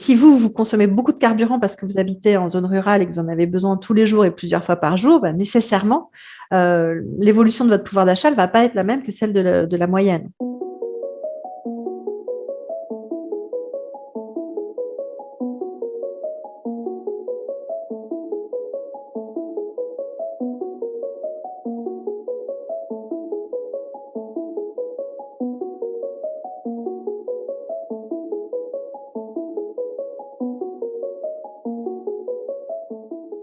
Si vous consommez beaucoup de carburant parce que vous habitez en zone rurale et que vous en avez besoin tous les jours et plusieurs fois par jour, bah, nécessairement, l'évolution de votre pouvoir d'achat ne va pas être la même que celle de la moyenne.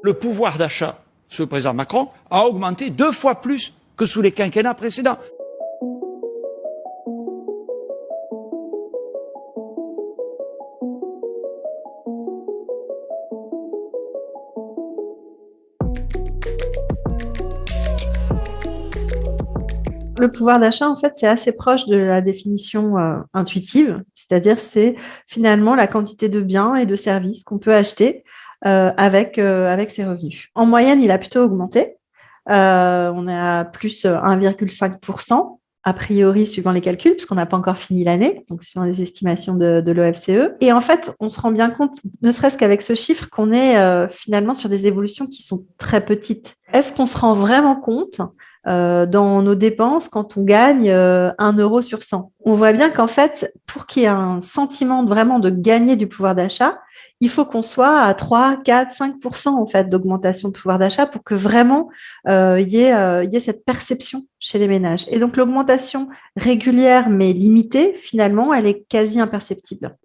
Le pouvoir d'achat sous le président Macron a augmenté 2 fois plus que sous les quinquennats précédents. Le pouvoir d'achat, en fait, c'est assez proche de la définition intuitive, c'est-à-dire c'est finalement la quantité de biens et de services qu'on peut acheter avec ses revenus. En moyenne, il a plutôt augmenté. On est à plus 1,5%, a priori, suivant les calculs, puisqu'on n'a pas encore fini l'année, donc suivant les estimations de l'OFCE. Et en fait, on se rend bien compte, ne serait-ce qu'avec ce chiffre, qu'on est finalement sur des évolutions qui sont très petites. Est-ce qu'on se rend vraiment compte dans nos dépenses quand on gagne 1 euro sur 100? On voit bien qu'en fait, pour qu'il y ait un sentiment vraiment de gagner du pouvoir d'achat, il faut qu'on soit à 3, 4, 5% en fait d'augmentation de pouvoir d'achat pour que vraiment il y ait cette perception chez les ménages. Et donc l'augmentation régulière mais limitée, finalement, elle est quasi imperceptible.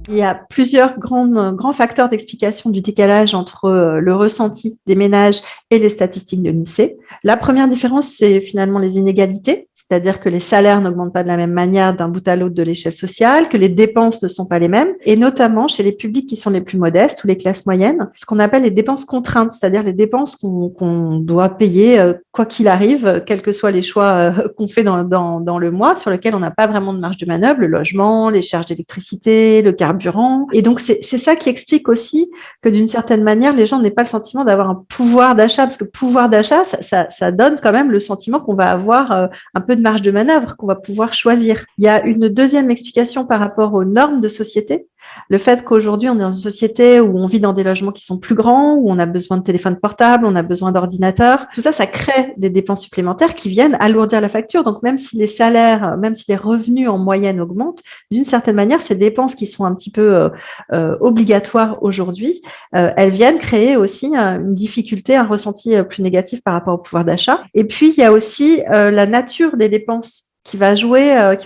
Il y a plusieurs grands facteurs d'explication du décalage entre le ressenti des ménages et les statistiques de l'INSEE. La première différence, c'est finalement les inégalités, c'est-à-dire que les salaires n'augmentent pas de la même manière d'un bout à l'autre de l'échelle sociale, que les dépenses ne sont pas les mêmes, et notamment chez les publics qui sont les plus modestes ou les classes moyennes, ce qu'on appelle les dépenses contraintes, c'est-à-dire les dépenses qu'on doit payer quoi qu'il arrive, quels que soient les choix qu'on fait dans le mois, sur lesquels on n'a pas vraiment de marge de manœuvre, le logement, les charges d'électricité, le carburant. Et donc, c'est ça qui explique aussi que d'une certaine manière, les gens n'aient pas le sentiment d'avoir un pouvoir d'achat, parce que pouvoir d'achat, ça donne quand même le sentiment qu'on va avoir un peu de marge de manœuvre, qu'on va pouvoir choisir. Il y a une deuxième explication par rapport aux normes de société. Le fait qu'aujourd'hui, on est dans une société où on vit dans des logements qui sont plus grands, où on a besoin de téléphones portables, on a besoin d'ordinateurs. Tout ça, ça crée des dépenses supplémentaires qui viennent alourdir la facture. Donc, même si les salaires, même si les revenus en moyenne augmentent, d'une certaine manière, ces dépenses qui sont un petit peu obligatoires aujourd'hui, elles viennent créer aussi une difficulté, un ressenti plus négatif par rapport au pouvoir d'achat. Et puis, il y a aussi la nature des dépenses qui va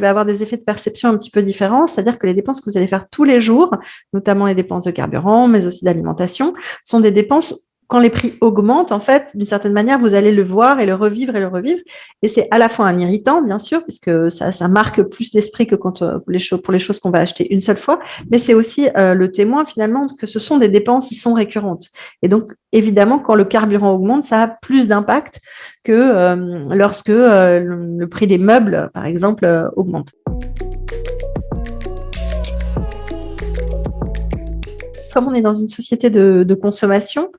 avoir des effets de perception un petit peu différents, c'est-à-dire que les dépenses que vous allez faire tous les jours, notamment les dépenses de carburant, mais aussi d'alimentation, sont des dépenses quand les prix augmentent, en fait, d'une certaine manière, vous allez le voir et le revivre et le revivre. Et c'est à la fois un irritant, bien sûr, puisque ça marque plus l'esprit que quand pour les choses qu'on va acheter une seule fois, mais c'est aussi le témoin, finalement, que ce sont des dépenses qui sont récurrentes. Et donc, évidemment, quand le carburant augmente, ça a plus d'impact que lorsque le prix des meubles, par exemple, augmente. Comme on est dans une société de consommation,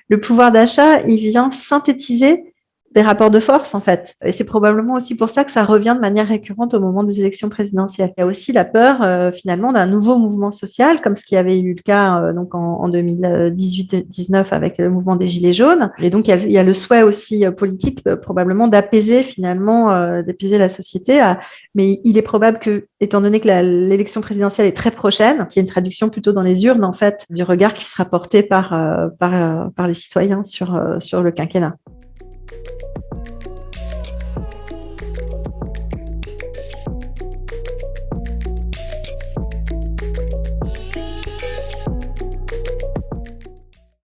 le pouvoir d'achat, il vient synthétiser des rapports de force, en fait. Et c'est probablement aussi pour ça que ça revient de manière récurrente au moment des élections présidentielles. Il y a aussi la peur, finalement, d'un nouveau mouvement social, comme ce qui avait eu le cas donc en 2018-19 avec le mouvement des Gilets jaunes. Et donc, il y a le souhait aussi politique, probablement, d'apaiser, finalement, d'apaiser la société. Mais il est probable que, étant donné que l'élection présidentielle est très prochaine, qu'il y ait une traduction plutôt dans les urnes, en fait, du regard qui sera porté par les citoyens sur le quinquennat.